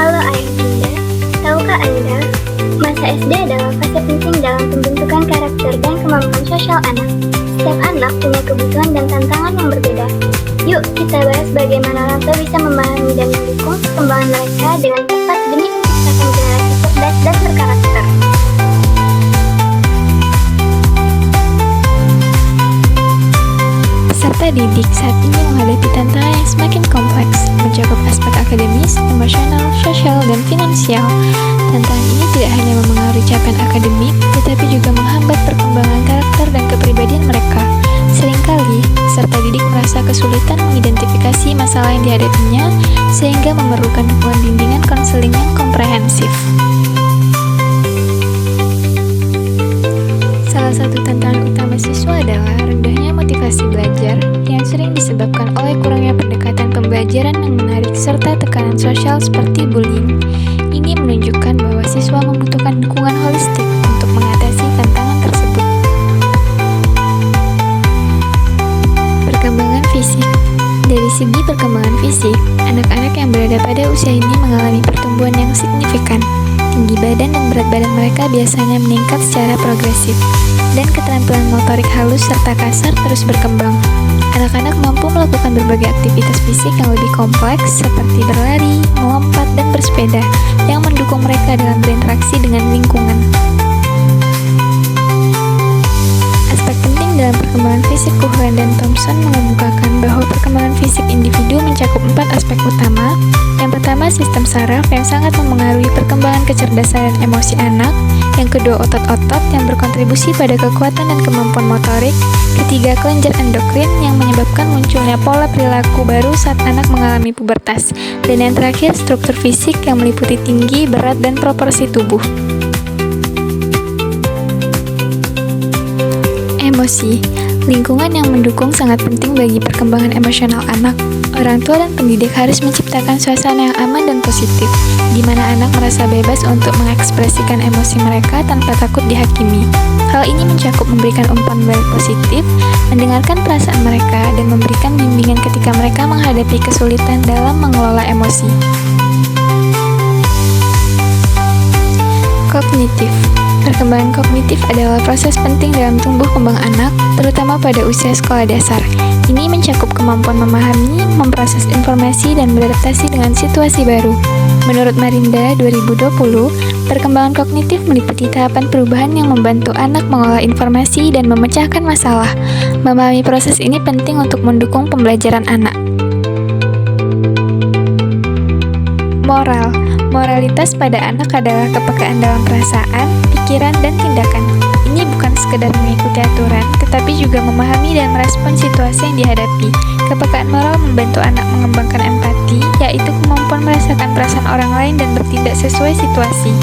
Halo ayah bunda, tahukah Anda, masa SD adalah fase penting dalam pembentukan karakter dan kemampuan sosial anak. Setiap anak punya kebutuhan dan tantangan yang berbeda. Yuk kita bahas bagaimana orang tua bisa memahami dan mendukung perkembangan mereka dengan tepat demi menciptakan generasi cerdas dan berkarakter. Peserta didik saat ini menghadapi tantangan yang semakin kompleks, mencakup aspek akademis, emosional, sosial, dan finansial. Tantangan ini tidak hanya mempengaruhi capaian akademik, tetapi juga menghambat perkembangan karakter dan kepribadian mereka. Seringkali, peserta didik merasa kesulitan mengidentifikasi masalah yang dihadapinya, sehingga memerlukan dukungan bimbingan konseling yang komprehensif. Salah satu tantangan utama siswa adalah rendahnya motivasi belajar yang sering disebabkan oleh kurangnya pendekatan pembelajaran yang menarik serta tekanan sosial seperti bullying. Ini menunjukkan bahwa siswa membutuhkan dukungan holistik untuk mengatasi tantangan tersebut. Perkembangan fisik. Dari segi perkembangan fisik, anak-anak yang berada pada usia ini mengalami pertumbuhan yang signifikan. Tinggi badan dan berat badan mereka biasanya meningkat secara progresif, dan keterampilan motorik halus serta kasar terus berkembang. Anak-anak mampu melakukan berbagai aktivitas fisik yang lebih kompleks seperti berlari, melompat, dan bersepeda yang mendukung mereka dalam berinteraksi dengan lingkungan. Aspek penting dalam perkembangan fisik Cohen dan Thompson mengemukakan bahwa perkembangan fisik individu mencakup 4 aspek utama. Yang pertama, sistem saraf yang sangat memengaruhi perkembangan kecerdasan dan emosi anak. Yang kedua, otot-otot yang berkontribusi pada kekuatan dan kemampuan motorik. Ketiga, kelenjar endokrin yang menyebabkan munculnya pola perilaku baru saat anak mengalami pubertas. Dan yang terakhir, struktur fisik yang meliputi tinggi, berat, dan proporsi tubuh. Emosi. Lingkungan yang mendukung sangat penting bagi perkembangan emosional anak. Orang tua dan pendidik harus menciptakan suasana yang aman dan positif, di mana anak merasa bebas untuk mengekspresikan emosi mereka tanpa takut dihakimi. Hal ini mencakup memberikan umpan balik positif, mendengarkan perasaan mereka, dan memberikan bimbingan ketika mereka menghadapi kesulitan dalam mengelola emosi. Kognitif. Perkembangan kognitif adalah proses penting dalam tumbuh kembang anak, terutama pada usia sekolah dasar. Ini mencakup kemampuan memahami, memproses informasi, dan beradaptasi dengan situasi baru. Menurut Marinda 2020, perkembangan kognitif meliputi tahapan perubahan yang membantu anak mengolah informasi dan memecahkan masalah. Memahami proses ini penting untuk mendukung pembelajaran anak. Moral. Moralitas pada anak adalah kepekaan dalam perasaan, pikiran, dan tindakan. Ini bukan sekedar mengikuti aturan, tetapi juga memahami dan merespons situasi yang dihadapi. Kepekaan moral membantu anak mengembangkan empati, yaitu kemampuan merasakan perasaan orang lain dan bertindak sesuai situasi.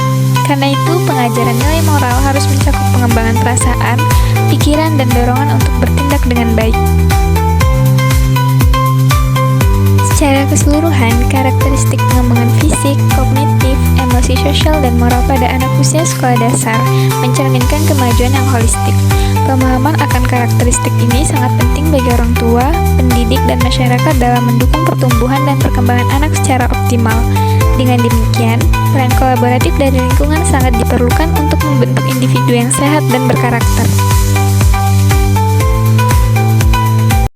Karena itu, pengajaran nilai moral harus mencakup pengembangan perasaan, pikiran, dan dorongan untuk bertindak dengan baik. Secara keseluruhan, karakteristik pengembangan fisik, kognitif, emosi sosial, dan moral pada anak usia sekolah dasar mencerminkan kemajuan yang holistik. Pemahaman akan karakteristik ini sangat penting bagi orang tua, pendidik, dan masyarakat dalam mendukung pertumbuhan dan perkembangan anak secara optimal. Dengan demikian, peran kolaboratif dari lingkungan sangat diperlukan untuk membentuk individu yang sehat dan berkarakter.